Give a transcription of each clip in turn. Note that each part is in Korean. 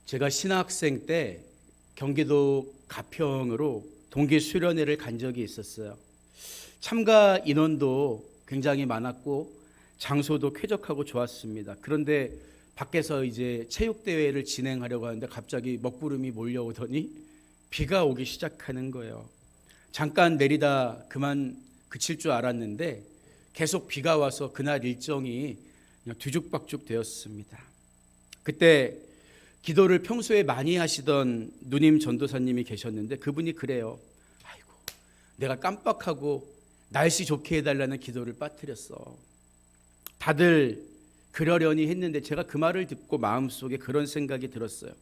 제가 신학생 때 경기도 가평으로 동계 수련회를 간 적이 있었어요. 참가 인원도 굉장히 많았고 장소도 쾌적하고 좋았습니다. 그런데 밖에서 이제 체육대회를 진행하려고 하는데 갑자기 먹구름이 몰려오더니 비가 오기 시작하는 거예요. 잠깐 내리다 그만 그칠 줄 알았는데 계속 비가 와서 그날 일정이 그냥 뒤죽박죽 되었습니다. 그때 기도를 평소에 많이 하시던 누님 전도사님이 계셨는데 그분이 그래요. 아이고, 내가 깜빡하고 날씨 좋게 해달라는 기도를 빠뜨렸어. 다들 그러려니 했는데 제가 그 말을 듣고 마음속에 그런 생각이 들었어요.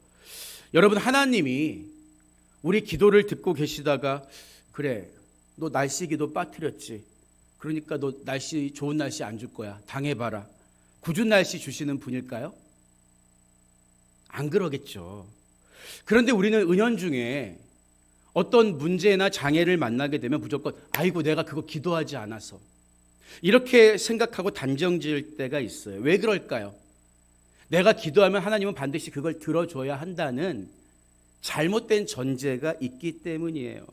여러분, 하나님이 우리 기도를 듣고 계시다가 그래, 너 날씨 기도 빠뜨렸지. 그러니까 너 날씨 좋은 날씨 안 줄 거야. 당해봐라. 궂은 날씨 주시는 분일까요? 안 그러겠죠. 그런데 우리는 은연중에 어떤 문제나 장애를 만나게 되면 무조건 아이고 내가 그거 기도하지 않아서 이렇게 생각하고 단정 지을 때가 있어요. 왜 그럴까요? 내가 기도하면 하나님은 반드시 그걸 들어줘야 한다는 잘못된 전제가 있기 때문이에요.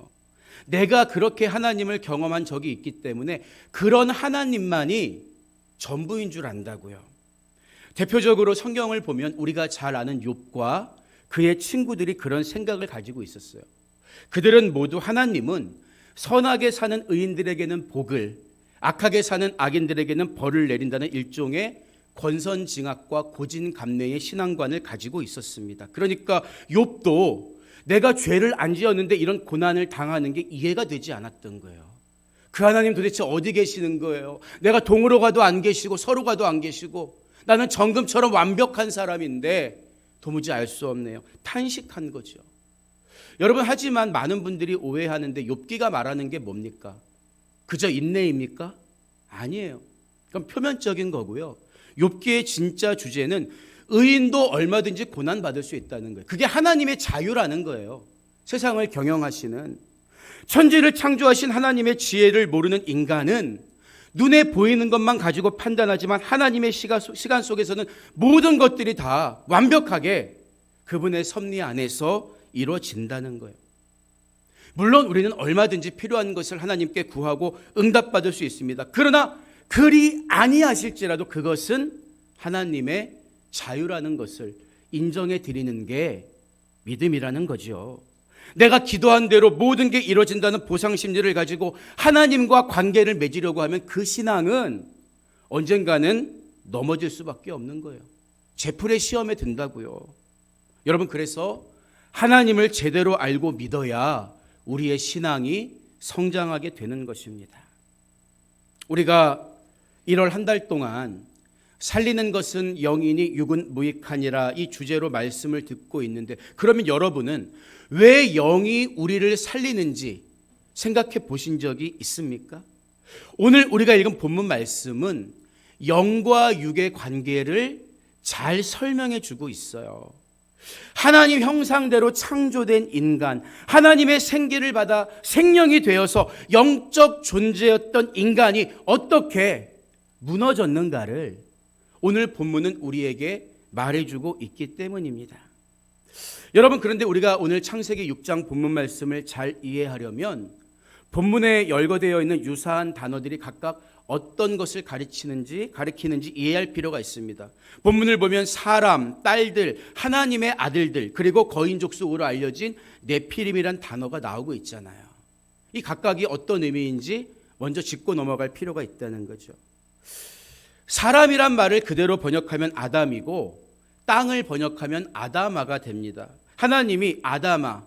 내가 그렇게 하나님을 경험한 적이 있기 때문에 그런 하나님만이 전부인 줄 안다고요. 대표적으로 성경을 보면 우리가 잘 아는 욥과 그의 친구들이 그런 생각을 가지고 있었어요. 그들은 모두 하나님은 선하게 사는 의인들에게는 복을, 악하게 사는 악인들에게는 벌을 내린다는 일종의 권선징악과 고진감래의 신앙관을 가지고 있었습니다. 그러니까 욥도 내가 죄를 안 지었는데 이런 고난을 당하는 게 이해가 되지 않았던 거예요. 그 하나님 도대체 어디 계시는 거예요? 내가 동으로 가도 안 계시고 서로 가도 안 계시고 나는 정금처럼 완벽한 사람인데 도무지 알 수 없네요. 탄식한 거죠. 여러분, 하지만 많은 분들이 오해하는데 욥기가 말하는 게 뭡니까? 그저 인내입니까? 아니에요. 그건 표면적인 거고요. 욥기의 진짜 주제는 의인도 얼마든지 고난받을 수 있다는 거예요. 그게 하나님의 자유라는 거예요. 세상을 경영하시는 천지를 창조하신 하나님의 지혜를 모르는 인간은 눈에 보이는 것만 가지고 판단하지만 하나님의 시간 속에서는 모든 것들이 다 완벽하게 그분의 섭리 안에서 이루어진다는 거예요. 물론 우리는 얼마든지 필요한 것을 하나님께 구하고 응답받을 수 있습니다. 그러나 그리 아니하실지라도 그것은 하나님의 자유라는 것을 인정해 드리는 게 믿음이라는 거죠. 내가 기도한 대로 모든 게 이루어진다는 보상심리를 가지고 하나님과 관계를 맺으려고 하면 그 신앙은 언젠가는 넘어질 수밖에 없는 거예요. 제풀의 시험에 든다고요. 여러분, 그래서 하나님을 제대로 알고 믿어야 우리의 신앙이 성장하게 되는 것입니다. 우리가 1월 한 달 동안 살리는 것은 영이니 육은 무익하니라 이 주제로 말씀을 듣고 있는데 그러면 여러분은 왜 영이 우리를 살리는지 생각해 보신 적이 있습니까? 오늘 우리가 읽은 본문 말씀은 영과 육의 관계를 잘 설명해 주고 있어요. 하나님 형상대로 창조된 인간, 하나님의 생기를 받아 생명이 되어서 영적 존재였던 인간이 어떻게 무너졌는가를 오늘 본문은 우리에게 말해주고 있기 때문입니다. 여러분, 그런데 우리가 오늘 창세기 6장 본문 말씀을 잘 이해하려면 본문에 열거되어 있는 유사한 단어들이 각각 어떤 것을 가리키는지 이해할 필요가 있습니다. 본문을 보면 사람, 딸들, 하나님의 아들들, 그리고 거인족속으로 알려진 네피림이란 단어가 나오고 있잖아요. 이 각각이 어떤 의미인지 먼저 짚고 넘어갈 필요가 있다는 거죠. 사람이란 말을 그대로 번역하면 아담이고 땅을 번역하면 아다마가 됩니다. 하나님이 아다마,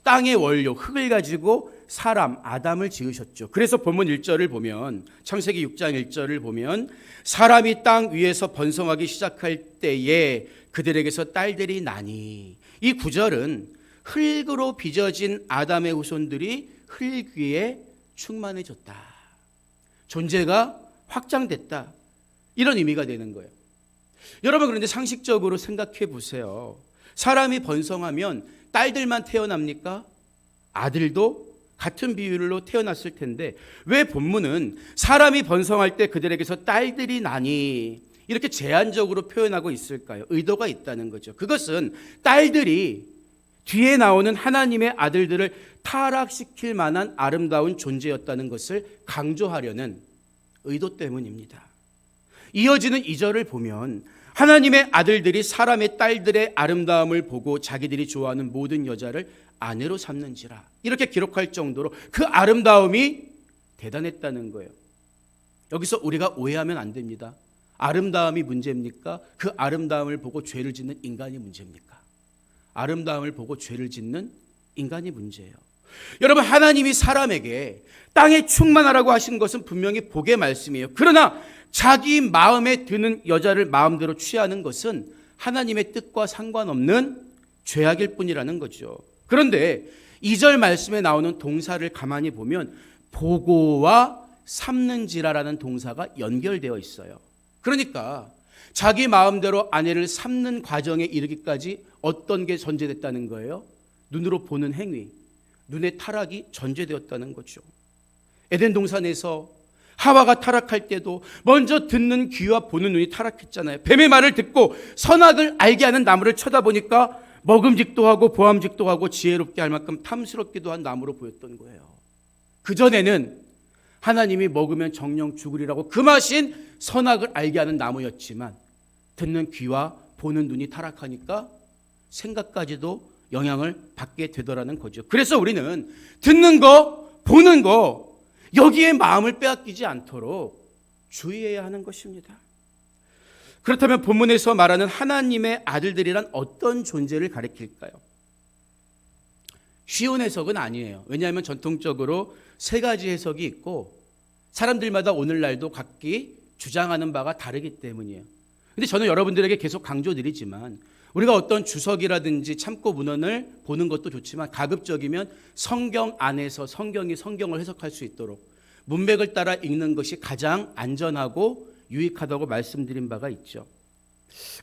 땅의 원료, 흙을 가지고 사람, 아담을 지으셨죠. 그래서 본문 1절을 보면, 창세기 6장 1절을 보면 사람이 땅 위에서 번성하기 시작할 때에 그들에게서 딸들이 나니, 이 구절은 흙으로 빚어진 아담의 후손들이 흙 위에 충만해졌다. 존재가 확장됐다. 이런 의미가 되는 거예요. 여러분, 그런데 상식적으로 생각해 보세요. 사람이 번성하면 딸들만 태어납니까? 아들도 같은 비율로 태어났을 텐데 왜 본문은 사람이 번성할 때 그들에게서 딸들이 나니 이렇게 제한적으로 표현하고 있을까요? 의도가 있다는 거죠. 그것은 딸들이 뒤에 나오는 하나님의 아들들을 타락시킬 만한 아름다운 존재였다는 것을 강조하려는 의도 때문입니다. 이어지는 2절을 보면 하나님의 아들들이 사람의 딸들의 아름다움을 보고 자기들이 좋아하는 모든 여자를 아내로 삼는지라 이렇게 기록할 정도로 그 아름다움이 대단했다는 거예요. 여기서 우리가 오해하면 안 됩니다. 아름다움이 문제입니까? 그 아름다움을 보고 죄를 짓는 인간이 문제입니까? 아름다움을 보고 죄를 짓는 인간이 문제예요. 여러분, 하나님이 사람에게 땅에 충만하라고 하신 것은 분명히 복의 말씀이에요. 그러나 자기 마음에 드는 여자를 마음대로 취하는 것은 하나님의 뜻과 상관없는 죄악일 뿐이라는 거죠. 그런데 2절 말씀에 나오는 동사를 가만히 보면 보고와 삼는지라라는 동사가 연결되어 있어요. 그러니까 자기 마음대로 아내를 삼는 과정에 이르기까지 어떤 게 전제됐다는 거예요? 눈으로 보는 행위, 눈의 타락이 전제되었다는 거죠. 에덴 동산에서 하와가 타락할 때도 먼저 듣는 귀와 보는 눈이 타락했잖아요. 뱀의 말을 듣고 선악을 알게 하는 나무를 쳐다보니까 먹음직도 하고 보암직도 하고 지혜롭게 할 만큼 탐스럽기도 한 나무로 보였던 거예요. 그전에는 하나님이 먹으면 정령 죽으리라고 금하신 선악을 알게 하는 나무였지만 듣는 귀와 보는 눈이 타락하니까 생각까지도 영향을 받게 되더라는 거죠. 그래서 우리는 듣는 거, 보는 거 여기에 마음을 빼앗기지 않도록 주의해야 하는 것입니다. 그렇다면 본문에서 말하는 하나님의 아들들이란 어떤 존재를 가리킬까요? 쉬운 해석은 아니에요. 왜냐하면 전통적으로 세 가지 해석이 있고 사람들마다 오늘날도 각기 주장하는 바가 다르기 때문이에요. 근데 저는 여러분들에게 계속 강조드리지만 우리가 어떤 주석이라든지 참고 문헌을 보는 것도 좋지만 가급적이면 성경 안에서 성경이 성경을 해석할 수 있도록 문맥을 따라 읽는 것이 가장 안전하고 유익하다고 말씀드린 바가 있죠.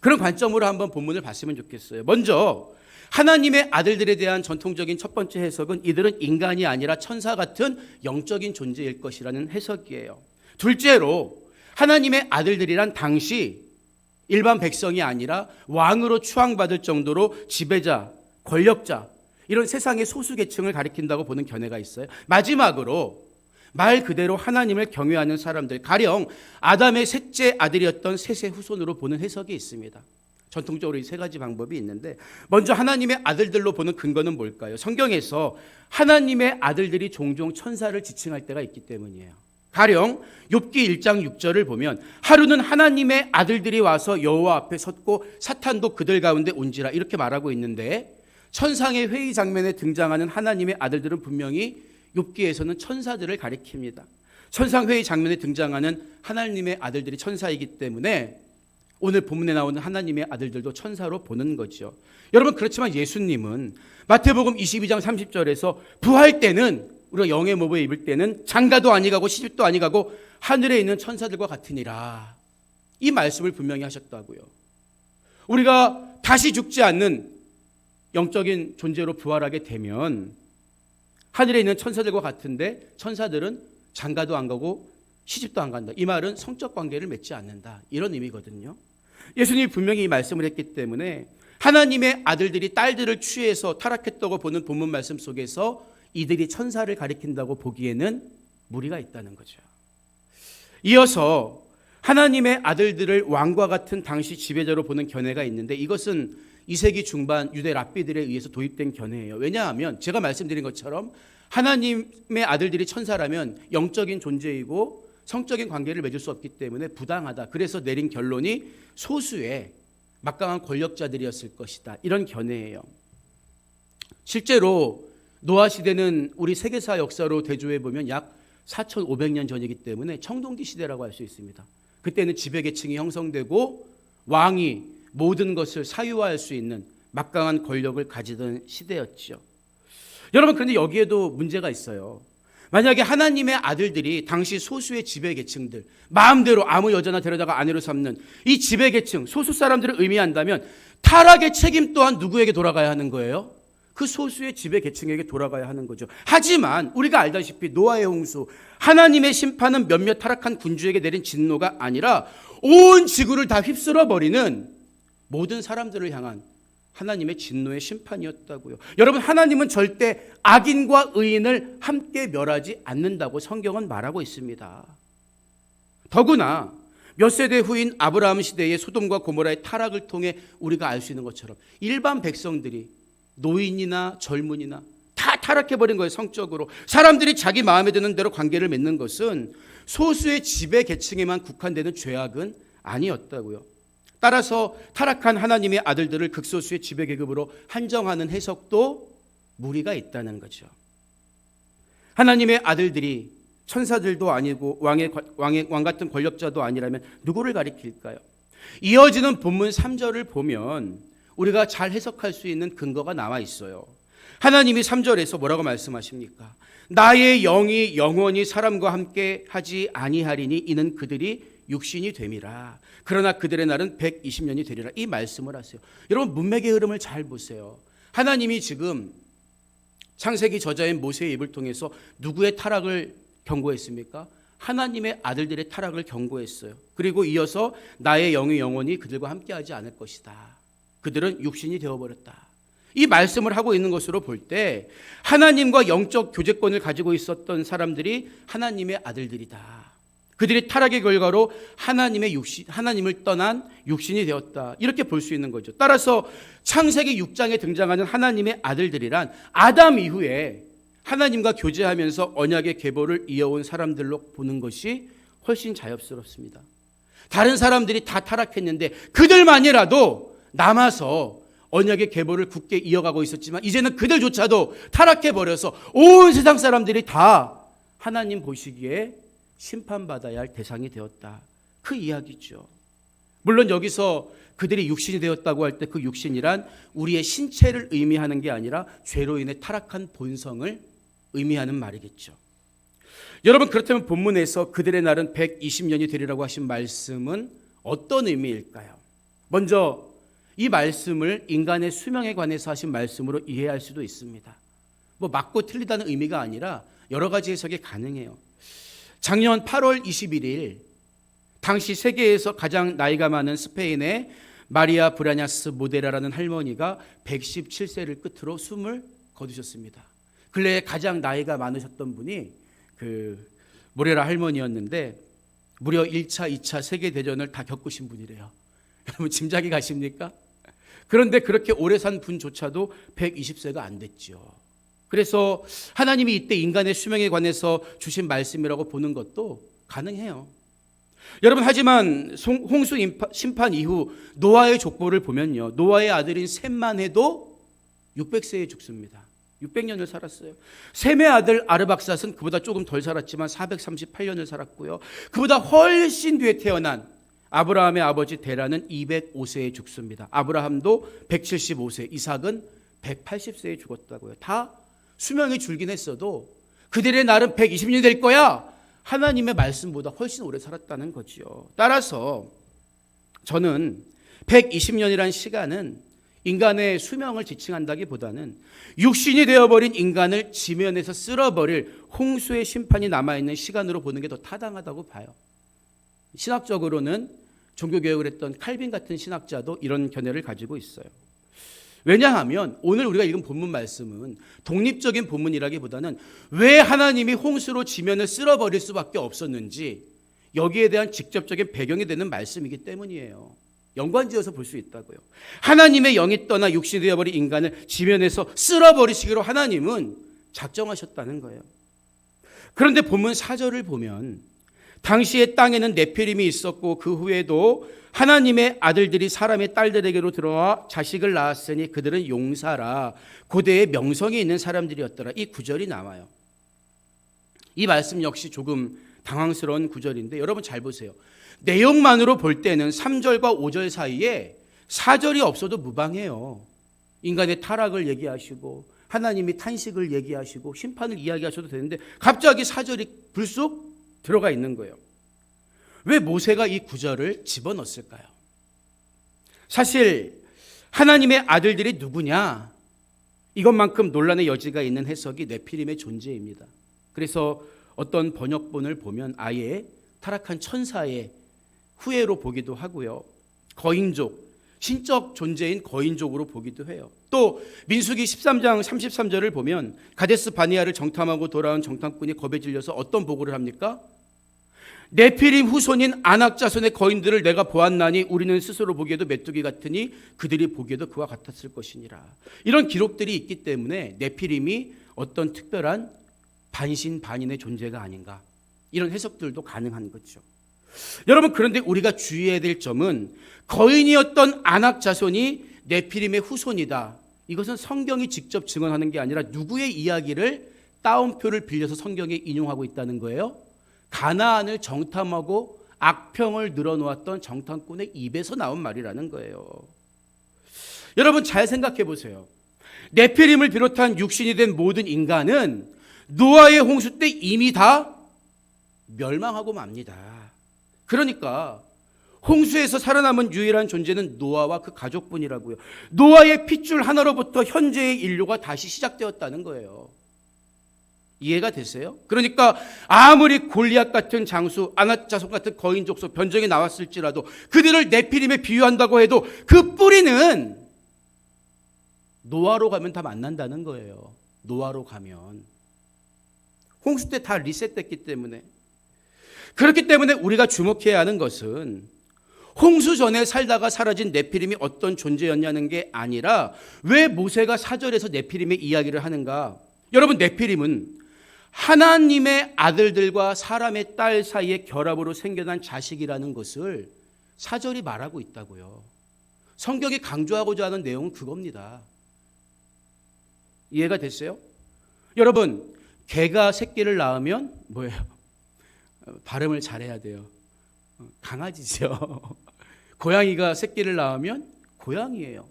그런 관점으로 한번 본문을 봤으면 좋겠어요. 먼저 하나님의 아들들에 대한 전통적인 첫 번째 해석은 이들은 인간이 아니라 천사 같은 영적인 존재일 것이라는 해석이에요. 둘째로 하나님의 아들들이란 당시 일반 백성이 아니라 왕으로 추앙받을 정도로 지배자, 권력자 이런 세상의 소수 계층을 가리킨다고 보는 견해가 있어요. 마지막으로 말 그대로 하나님을 경외하는 사람들, 가령 아담의 셋째 아들이었던 셋의 후손으로 보는 해석이 있습니다. 전통적으로 이 세 가지 방법이 있는데 먼저 하나님의 아들들로 보는 근거는 뭘까요? 성경에서 하나님의 아들들이 종종 천사를 지칭할 때가 있기 때문이에요. 가령 욥기 1장 6절을 보면 하루는 하나님의 아들들이 와서 여호와 앞에 섰고 사탄도 그들 가운데 온지라 이렇게 말하고 있는데 천상의 회의 장면에 등장하는 하나님의 아들들은 분명히 욥기에서는 천사들을 가리킵니다. 천상 회의 장면에 등장하는 하나님의 아들들이 천사이기 때문에 오늘 본문에 나오는 하나님의 아들들도 천사로 보는 거죠. 여러분, 그렇지만 예수님은 마태복음 22장 30절에서 부활 때는 우리가 영의 몸을 입을 때는 장가도 아니가고 시집도 아니가고 하늘에 있는 천사들과 같으니라 이 말씀을 분명히 하셨다고요. 우리가 다시 죽지 않는 영적인 존재로 부활하게 되면 하늘에 있는 천사들과 같은데 천사들은 장가도 안 가고 시집도 안 간다. 이 말은 성적 관계를 맺지 않는다. 이런 의미거든요. 예수님이 분명히 이 말씀을 했기 때문에 하나님의 아들들이 딸들을 취해서 타락했다고 보는 본문 말씀 속에서 이들이 천사를 가리킨다고 보기에는 무리가 있다는 거죠. 이어서 하나님의 아들들을 왕과 같은 당시 지배자로 보는 견해가 있는데 이것은 2세기 중반 유대 랍비들에 의해서 도입된 견해예요. 왜냐하면 제가 말씀드린 것처럼 하나님의 아들들이 천사라면 영적인 존재이고 성적인 관계를 맺을 수 없기 때문에 부당하다. 그래서 내린 결론이 소수의 막강한 권력자들이었을 것이다. 이런 견해예요. 실제로 노아 시대는 우리 세계사 역사로 대조해 보면 약 4,500년 전이기 때문에 청동기 시대라고 할 수 있습니다. 그때는 지배계층이 형성되고 왕이 모든 것을 사유화할 수 있는 막강한 권력을 가지던 시대였죠. 여러분, 그런데 여기에도 문제가 있어요. 만약에 하나님의 아들들이 당시 소수의 지배계층들, 마음대로 아무 여자나 데려다가 아내로 삼는 이 지배계층, 소수 사람들을 의미한다면 타락의 책임 또한 누구에게 돌아가야 하는 거예요? 그 소수의 지배계층에게 돌아가야 하는 거죠. 하지만 우리가 알다시피 노아의 홍수, 하나님의 심판은 몇몇 타락한 군주에게 내린 진노가 아니라 온 지구를 다 휩쓸어버리는 모든 사람들을 향한 하나님의 진노의 심판이었다고요. 여러분, 하나님은 절대 악인과 의인을 함께 멸하지 않는다고 성경은 말하고 있습니다. 더구나 몇 세대 후인 아브라함 시대의 소돔과 고모라의 타락을 통해 우리가 알 수 있는 것처럼 일반 백성들이, 노인이나 젊은이나 다 타락해버린 거예요. 성적으로 사람들이 자기 마음에 드는 대로 관계를 맺는 것은 소수의 지배 계층에만 국한되는 죄악은 아니었다고요. 따라서 타락한 하나님의 아들들을 극소수의 지배 계급으로 한정하는 해석도 무리가 있다는 거죠. 하나님의 아들들이 천사들도 아니고 왕 같은 권력자도 아니라면 누구를 가리킬까요? 이어지는 본문 3절을 보면 우리가 잘 해석할 수 있는 근거가 나와 있어요. 하나님이 3절에서 뭐라고 말씀하십니까? 나의 영이 영원히 사람과 함께 하지 아니하리니 이는 그들이 육신이 됨이라. 그러나 그들의 날은 120년이 되리라. 이 말씀을 하세요. 여러분, 문맥의 흐름을 잘 보세요. 하나님이 지금 창세기 저자인 모세의 입을 통해서 누구의 타락을 경고했습니까? 하나님의 아들들의 타락을 경고했어요. 그리고 이어서 나의 영이 영원히 그들과 함께하지 않을 것이다. 그들은 육신이 되어버렸다. 이 말씀을 하고 있는 것으로 볼 때 하나님과 영적 교제권을 가지고 있었던 사람들이 하나님의 아들들이다. 그들의 타락의 결과로 하나님을 떠난 육신이 되었다. 이렇게 볼 수 있는 거죠. 따라서 창세기 6장에 등장하는 하나님의 아들들이란 아담 이후에 하나님과 교제하면서 언약의 계보를 이어온 사람들로 보는 것이 훨씬 자연스럽습니다. 다른 사람들이 다 타락했는데 그들만이라도 남아서 언약의 계보를 굳게 이어가고 있었지만 이제는 그들조차도 타락해버려서 온 세상 사람들이 다 하나님 보시기에 심판받아야 할 대상이 되었다. 그 이야기죠. 물론 여기서 그들이 육신이 되었다고 할 때 그 육신이란 우리의 신체를 의미하는 게 아니라 죄로 인해 타락한 본성을 의미하는 말이겠죠. 여러분, 그렇다면 본문에서 그들의 날은 120년이 되리라고 하신 말씀은 어떤 의미일까요? 먼저 이 말씀을 인간의 수명에 관해서 하신 말씀으로 이해할 수도 있습니다. 맞고 틀리다는 의미가 아니라 여러 가지 해석이 가능해요. 작년 8월 21일 당시 세계에서 가장 나이가 많은 스페인의 마리아 브라냐스 모데라라는 할머니가 117세를 끝으로 숨을 거두셨습니다. 근래에 가장 나이가 많으셨던 분이 그 모레라 할머니였는데 무려 1차, 2차 세계대전을 다 겪으신 분이래요. 여러분, 짐작이 가십니까? 그런데 그렇게 오래 산 분조차도 120세가 안 됐죠. 그래서 하나님이 이때 인간의 수명에 관해서 주신 말씀이라고 보는 것도 가능해요. 여러분, 하지만 홍수 심판 이후 노아의 족보를 보면요, 노아의 아들인 셈만 해도 600세에 죽습니다. 600년을 살았어요. 셈의 아들 아르박삿은 그보다 조금 덜 살았지만 438년을 살았고요. 그보다 훨씬 뒤에 태어난 아브라함의 아버지 데라는 205세에 죽습니다. 아브라함도 175세, 이삭은 180세에 죽었다고요. 다 수명이 줄긴 했어도 그들의 날은 120년이 될 거야. 하나님의 말씀보다 훨씬 오래 살았다는 거죠. 따라서 저는 120년이라는 시간은 인간의 수명을 지칭한다기보다는 육신이 되어버린 인간을 지면에서 쓸어버릴 홍수의 심판이 남아있는 시간으로 보는 게 더 타당하다고 봐요. 신학적으로는 종교개혁을 했던 칼빈 같은 신학자도 이런 견해를 가지고 있어요. 왜냐하면 오늘 우리가 읽은 본문 말씀은 독립적인 본문이라기보다는 왜 하나님이 홍수로 지면을 쓸어버릴 수밖에 없었는지 여기에 대한 직접적인 배경이 되는 말씀이기 때문이에요. 연관지어서 볼 수 있다고요. 하나님의 영이 떠나 육신이 되어버린 인간을 지면에서 쓸어버리시기로 하나님은 작정하셨다는 거예요. 그런데 본문 4절을 보면 당시에 땅에는 네피림이 있었고 그 후에도 하나님의 아들들이 사람의 딸들에게로 들어와 자식을 낳았으니 그들은 용사라 고대의 명성이 있는 사람들이었더라. 이 구절이 나와요. 이 말씀 역시 조금 당황스러운 구절인데 여러분 잘 보세요. 내용만으로 볼 때는 3절과 5절 사이에 4절이 없어도 무방해요. 인간의 타락을 얘기하시고 하나님이 탄식을 얘기하시고 심판을 이야기하셔도 되는데 갑자기 4절이 불쑥 들어가 있는 거예요. 왜 모세가 이 구절을 집어넣었을까요? 사실 하나님의 아들들이 누구냐? 이것만큼 논란의 여지가 있는 해석이 네피림의 존재입니다. 그래서 어떤 번역본을 보면 아예 타락한 천사의 후예로 보기도 하고요. 거인족, 신적 존재인 거인족으로 보기도 해요. 또 민수기 13장 33절을 보면 가데스 바니아를 정탐하고 돌아온 정탐꾼이 겁에 질려서 어떤 보고를 합니까? 네피림 후손인 아낙 자손의 거인들을 내가 보았나니 우리는 스스로 보기에도 메뚜기 같으니 그들이 보기에도 그와 같았을 것이니라. 이런 기록들이 있기 때문에 네피림이 어떤 특별한 반신반인의 존재가 아닌가, 이런 해석들도 가능한 거죠. 여러분, 그런데 우리가 주의해야 될 점은 거인이었던 아낙 자손이 네피림의 후손이다. 이것은 성경이 직접 증언하는 게 아니라 누구의 이야기를 따옴표를 빌려서 성경에 인용하고 있다는 거예요? 가나안을 정탐하고 악평을 늘어놓았던 정탐꾼의 입에서 나온 말이라는 거예요. 여러분, 잘 생각해 보세요. 네피림을 비롯한 육신이 된 모든 인간은 노아의 홍수 때 이미 다 멸망하고 맙니다. 그러니까 홍수에서 살아남은 유일한 존재는 노아와 그 가족뿐이라고요. 노아의 핏줄 하나로부터 현재의 인류가 다시 시작되었다는 거예요. 이해가 되세요? 그러니까 아무리 골리앗 같은 장수, 아낙 자손 같은 거인 족속 변종이 나왔을지라도 그들을 네피림에 비유한다고 해도 그 뿌리는 노아로 가면 다 만난다는 거예요. 노아로 가면. 홍수 때 다 리셋됐기 때문에. 그렇기 때문에 우리가 주목해야 하는 것은 홍수 전에 살다가 사라진 네피림이 어떤 존재였냐는 게 아니라 왜 모세가 4절에서 네피림의 이야기를 하는가? 여러분, 네피림은 하나님의 아들들과 사람의 딸 사이의 결합으로 생겨난 자식이라는 것을 4절이 말하고 있다고요. 성경이 강조하고자 하는 내용은 그겁니다. 이해가 됐어요? 여러분, 개가 새끼를 낳으면 뭐예요? 발음을 잘해야 돼요. 강아지죠. 고양이가 새끼를 낳으면 고양이에요.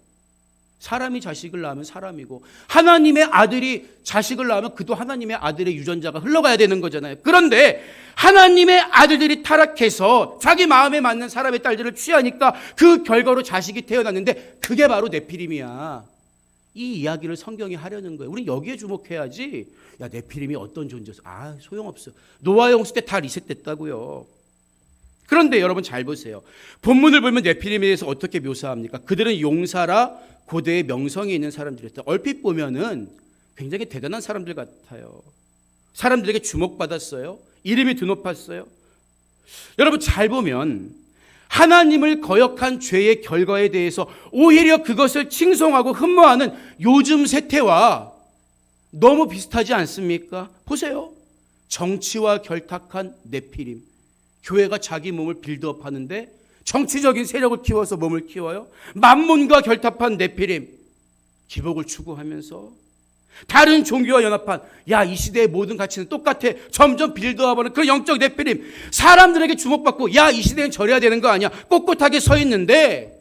사람이 자식을 낳으면 사람이고, 하나님의 아들이 자식을 낳으면 그도 하나님의 아들의 유전자가 흘러가야 되는 거잖아요. 그런데 하나님의 아들들이 타락해서 자기 마음에 맞는 사람의 딸들을 취하니까 그 결과로 자식이 태어났는데 그게 바로 네피림이야. 이 이야기를 성경이 하려는 거예요. 우리 여기에 주목해야지. 야, 네피림이 어떤 존재였어? 아, 소용없어. 노아의 홍수 때 다 리셋됐다고요. 그런데 여러분 잘 보세요. 본문을 보면 네피림에 대해서 어떻게 묘사합니까? 그들은 용사라 고대의 명성이 있는 사람들이었다. 얼핏 보면은 굉장히 대단한 사람들 같아요. 사람들에게 주목받았어요. 이름이 드높았어요. 여러분 잘 보면 하나님을 거역한 죄의 결과에 대해서 오히려 그것을 칭송하고 흠모하는 요즘 세태와 너무 비슷하지 않습니까? 보세요. 정치와 결탁한 네피림. 교회가 자기 몸을 빌드업하는데 정치적인 세력을 키워서 몸을 키워요. 만몬과 결탁한 네피림. 기복을 추구하면서 다른 종교와 연합한, 야, 이 시대의 모든 가치는 똑같아. 점점 빌드업하는 그런 영적 네피림. 사람들에게 주목받고, 야, 이 시대는 저래야 되는 거 아니야. 꼿꼿하게 서 있는데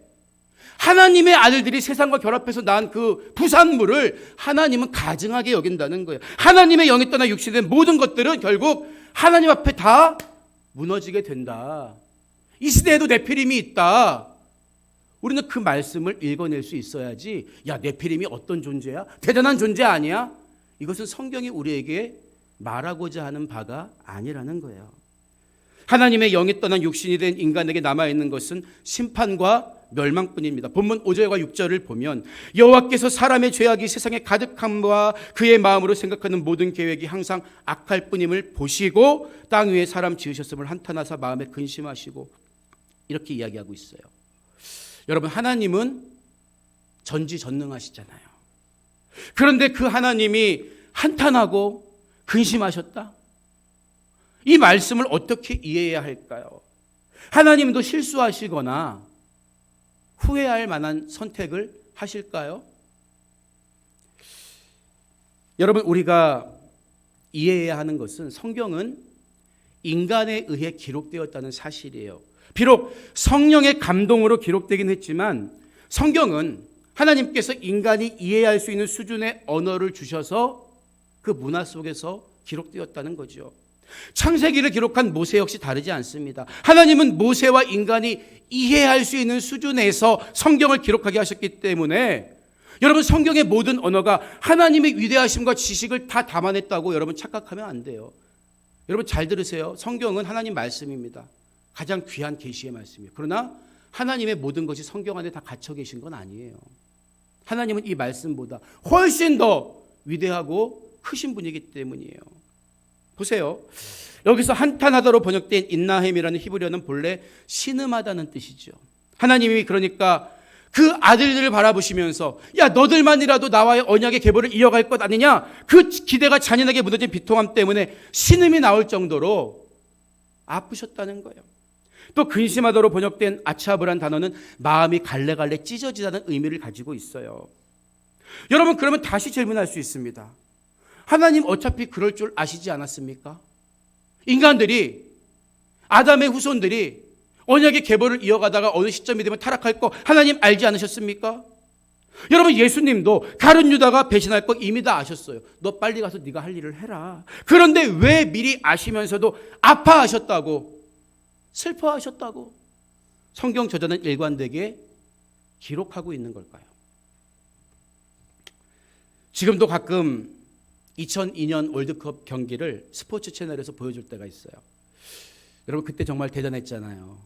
하나님의 아들들이 세상과 결합해서 낳은 그 부산물을 하나님은 가증하게 여긴다는 거예요. 하나님의 영이 떠나 육신된 모든 것들은 결국 하나님 앞에 다 무너지게 된다. 이 시대에도 네피림이 있다. 우리는 그 말씀을 읽어낼 수 있어야지, 야, 네피림이 어떤 존재야? 대단한 존재 아니야? 이것은 성경이 우리에게 말하고자 하는 바가 아니라는 거예요. 하나님의 영이 떠난 육신이 된 인간에게 남아있는 것은 심판과 멸망뿐입니다. 본문 5절과 6절을 보면 여호와께서 사람의 죄악이 세상에 가득함과 그의 마음으로 생각하는 모든 계획이 항상 악할 뿐임을 보시고 땅 위에 사람 지으셨음을 한탄하사 마음에 근심하시고, 이렇게 이야기하고 있어요. 여러분, 하나님은 전지전능하시잖아요. 그런데 그 하나님이 한탄하고 근심하셨다? 이 말씀을 어떻게 이해해야 할까요? 하나님도 실수하시거나 후회할 만한 선택을 하실까요? 여러분, 우리가 이해해야 하는 것은 성경은 인간에 의해 기록되었다는 사실이에요. 비록 성령의 감동으로 기록되긴 했지만 성경은 하나님께서 인간이 이해할 수 있는 수준의 언어를 주셔서 그 문화 속에서 기록되었다는 거죠. 창세기를 기록한 모세 역시 다르지 않습니다. 하나님은 모세와 인간이 이해할 수 있는 수준에서 성경을 기록하게 하셨기 때문에 여러분, 성경의 모든 언어가 하나님의 위대하심과 지식을 다 담아냈다고 여러분 착각하면 안 돼요. 여러분 잘 들으세요. 성경은 하나님 말씀입니다. 가장 귀한 계시의 말씀이에요. 그러나 하나님의 모든 것이 성경 안에 다 갇혀 계신 건 아니에요. 하나님은 이 말씀보다 훨씬 더 위대하고 크신 분이기 때문이에요. 보세요. 여기서 한탄하다로 번역된 인나햄이라는 히브리어는 본래 신음하다는 뜻이죠. 하나님이 그러니까 그 아들들을 바라보시면서 야, 너들만이라도 나와의 언약의 계보를 이어갈 것 아니냐, 그 기대가 잔인하게 무너진 비통함 때문에 신음이 나올 정도로 아프셨다는 거예요. 또 근심하다로 번역된 아차브란 단어는 마음이 갈래갈래 찢어지다는 의미를 가지고 있어요. 여러분, 그러면 다시 질문할 수 있습니다. 하나님 어차피 그럴 줄 아시지 않았습니까? 인간들이, 아담의 후손들이 언약의 계보를 이어가다가 어느 시점이 되면 타락할 거 하나님 알지 않으셨습니까? 여러분, 예수님도 가룟 유다가 배신할 거 이미 다 아셨어요. 너 빨리 가서 네가 할 일을 해라. 그런데 왜 미리 아시면서도 아파하셨다고, 슬퍼하셨다고 성경 저자는 일관되게 기록하고 있는 걸까요? 지금도 가끔 2002년 월드컵 경기를 스포츠 채널에서 보여줄 때가 있어요. 여러분, 그때 정말 대단했잖아요.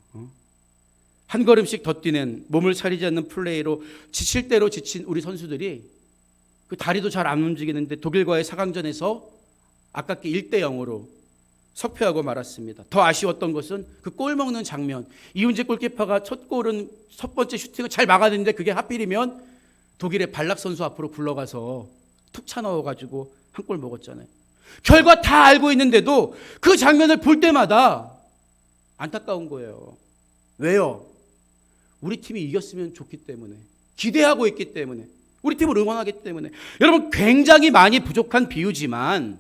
한 걸음씩 더 뛰는, 몸을 사리지 않는 플레이로 지칠 대로 지친 우리 선수들이 그 다리도 잘 안 움직이는데 독일과의 4강전에서 아깝게 1-0으로 석패하고 말았습니다. 더 아쉬웠던 것은 그 골 먹는 장면. 이훈재 골키퍼가 첫 골은 첫 번째 슈팅을 잘 막아냈는데 그게 하필이면 독일의 발락 선수 앞으로 굴러가서 툭 차 넣어가지고 한 골 먹었잖아요. 결과 다 알고 있는데도 그 장면을 볼 때마다 안타까운 거예요. 왜요? 우리 팀이 이겼으면 좋기 때문에, 기대하고 있기 때문에, 우리 팀을 응원하기 때문에. 여러분, 굉장히 많이 부족한 비유지만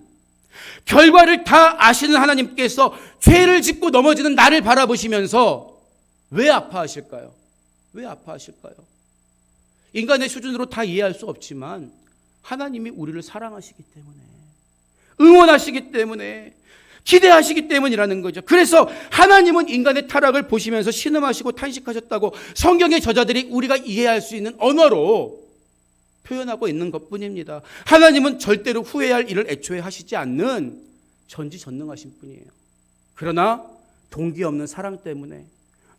결과를 다 아시는 하나님께서 죄를 짓고 넘어지는 나를 바라보시면서 왜 아파하실까요? 왜 아파하실까요? 인간의 수준으로 다 이해할 수 없지만 하나님이 우리를 사랑하시기 때문에, 응원하시기 때문에, 기대하시기 때문이라는 거죠. 그래서 하나님은 인간의 타락을 보시면서 신음하시고 탄식하셨다고 성경의 저자들이 우리가 이해할 수 있는 언어로 표현하고 있는 것뿐입니다. 하나님은 절대로 후회할 일을 애초에 하시지 않는 전지전능하신 분이에요. 그러나 동기 없는 사랑 때문에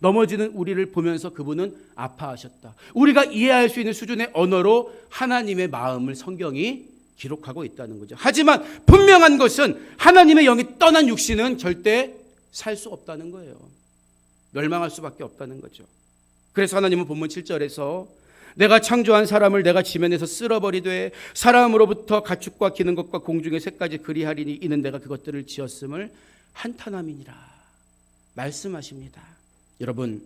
넘어지는 우리를 보면서 그분은 아파하셨다. 우리가 이해할 수 있는 수준의 언어로 하나님의 마음을 성경이 기록하고 있다는 거죠. 하지만 분명한 것은 하나님의 영이 떠난 육신은 절대 살 수 없다는 거예요. 멸망할 수밖에 없다는 거죠. 그래서 하나님은 본문 7절에서 내가 창조한 사람을 내가 지면에서 쓸어버리되 사람으로부터 가축과 기는 것과 공중의 새까지 그리하리니 이는 내가 그것들을 지었음을 한탄함이니라 말씀하십니다. 여러분,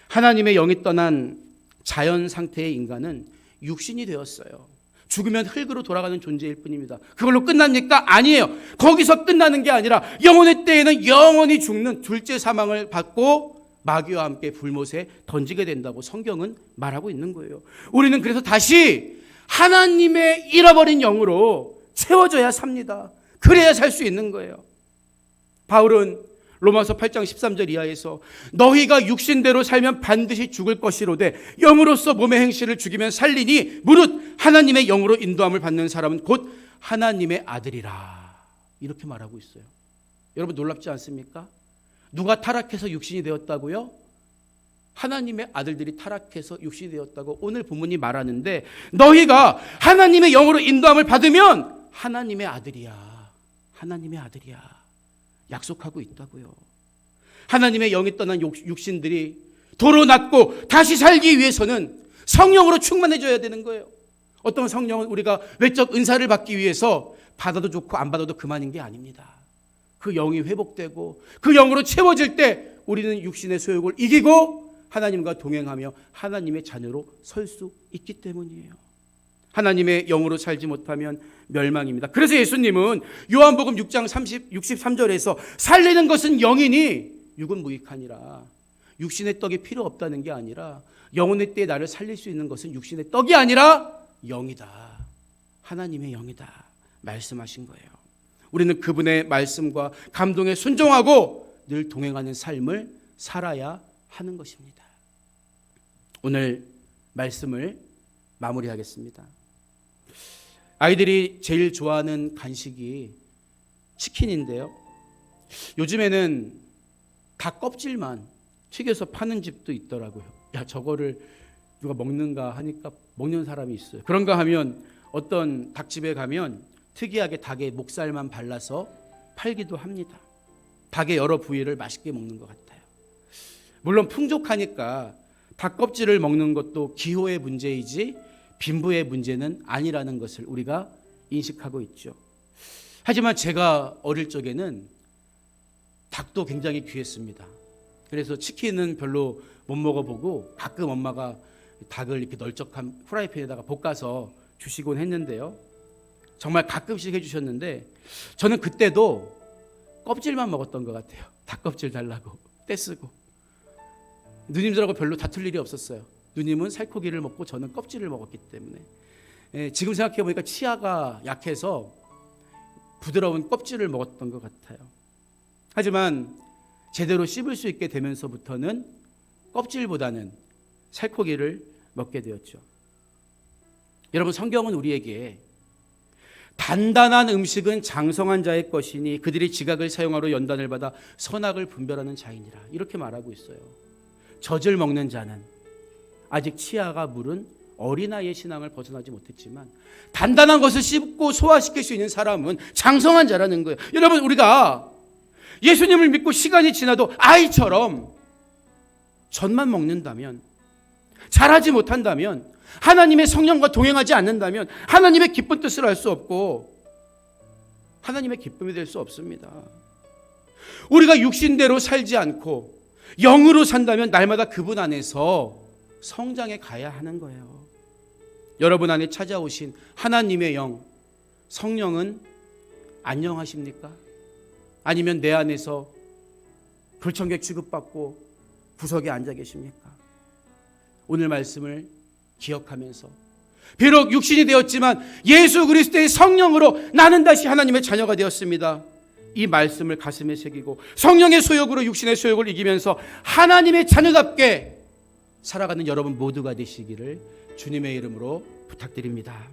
하나님의 영이 떠난 자연 상태의 인간은 육신이 되었어요. 죽으면 흙으로 돌아가는 존재일 뿐입니다. 그걸로 끝납니까? 아니에요. 거기서 끝나는 게 아니라 영혼의 때에는 영원히 죽는 둘째 사망을 받고 마귀와 함께 불못에 던지게 된다고 성경은 말하고 있는 거예요. 우리는 그래서 다시 하나님의 잃어버린 영으로 채워져야 삽니다. 그래야 살 수 있는 거예요. 바울은 로마서 8장 13절 이하에서 너희가 육신대로 살면 반드시 죽을 것이로되 영으로서 몸의 행실을 죽이면 살리니 무릇 하나님의 영으로 인도함을 받는 사람은 곧 하나님의 아들이라 이렇게 말하고 있어요. 여러분, 놀랍지 않습니까? 누가 타락해서 육신이 되었다고요? 하나님의 아들들이 타락해서 육신이 되었다고 오늘 본문이 말하는데, 너희가 하나님의 영으로 인도함을 받으면 하나님의 아들이야, 하나님의 아들이야 약속하고 있다고요. 하나님의 영이 떠난 육신들이 도로 낫고 다시 살기 위해서는 성령으로 충만해져야 되는 거예요. 어떤 성령은 우리가 외적 은사를 받기 위해서 받아도 좋고 안 받아도 그만인 게 아닙니다. 그 영이 회복되고 그 영으로 채워질 때 우리는 육신의 소욕을 이기고 하나님과 동행하며 하나님의 자녀로 설 수 있기 때문이에요. 하나님의 영으로 살지 못하면 멸망입니다. 그래서 예수님은 요한복음 6장 63절에서 살리는 것은 영이니 육은 무익하니라. 육신의 떡이 필요 없다는 게 아니라 영혼의 때에 나를 살릴 수 있는 것은 육신의 떡이 아니라 영이다. 하나님의 영이다. 말씀하신 거예요. 우리는 그분의 말씀과 감동에 순종하고 늘 동행하는 삶을 살아야 하는 것입니다. 오늘 말씀을 마무리하겠습니다. 아이들이 제일 좋아하는 간식이 치킨인데요. 요즘에는 닭 껍질만 튀겨서 파는 집도 있더라고요. 야, 저거를 누가 먹는가 하니까 먹는 사람이 있어요. 그런가 하면 어떤 닭집에 가면 특이하게 닭의 목살만 발라서 팔기도 합니다. 닭의 여러 부위를 맛있게 먹는 것 같아요. 물론 풍족하니까 닭 껍질을 먹는 것도 기호의 문제이지 빈부의 문제는 아니라는 것을 우리가 인식하고 있죠. 하지만 제가 어릴 적에는 닭도 굉장히 귀했습니다. 그래서 치킨은 별로 못 먹어보고 가끔 엄마가 닭을 이렇게 널쩍한 프라이팬에다가 볶아서 주시곤 했는데요. 정말 가끔씩 해주셨는데 저는 그때도 껍질만 먹었던 것 같아요. 닭 껍질 달라고 떼쓰고. 누님들하고 별로 다툴 일이 없었어요. 누님은 살코기를 먹고 저는 껍질을 먹었기 때문에. 지금 생각해보니까 치아가 약해서 부드러운 껍질을 먹었던 것 같아요. 하지만 제대로 씹을 수 있게 되면서부터는 껍질보다는 살코기를 먹게 되었죠. 여러분, 성경은 우리에게 단단한 음식은 장성한 자의 것이니 그들이 지각을 사용하러 연단을 받아 선악을 분별하는 자이니라, 이렇게 말하고 있어요. 젖을 먹는 자는 아직 치아가 물은 어린아이의 신앙을 벗어나지 못했지만 단단한 것을 씹고 소화시킬 수 있는 사람은 장성한 자라는 거예요. 여러분, 우리가 예수님을 믿고 시간이 지나도 아이처럼 젖만 먹는다면, 잘하지 못한다면, 하나님의 성령과 동행하지 않는다면 하나님의 기쁜 뜻을 알 수 없고 하나님의 기쁨이 될 수 없습니다. 우리가 육신대로 살지 않고 영으로 산다면 날마다 그분 안에서 성장해 가야 하는 거예요. 여러분 안에 찾아오신 하나님의 영, 성령은 안녕하십니까? 아니면 내 안에서 불청객 취급받고 구석에 앉아 계십니까? 오늘 말씀을 기억하면서 비록 육신이 되었지만 예수 그리스도의 성령으로 나는 다시 하나님의 자녀가 되었습니다. 이 말씀을 가슴에 새기고 성령의 소욕으로 육신의 소욕을 이기면서 하나님의 자녀답게 살아가는 여러분 모두가 되시기를 주님의 이름으로 부탁드립니다.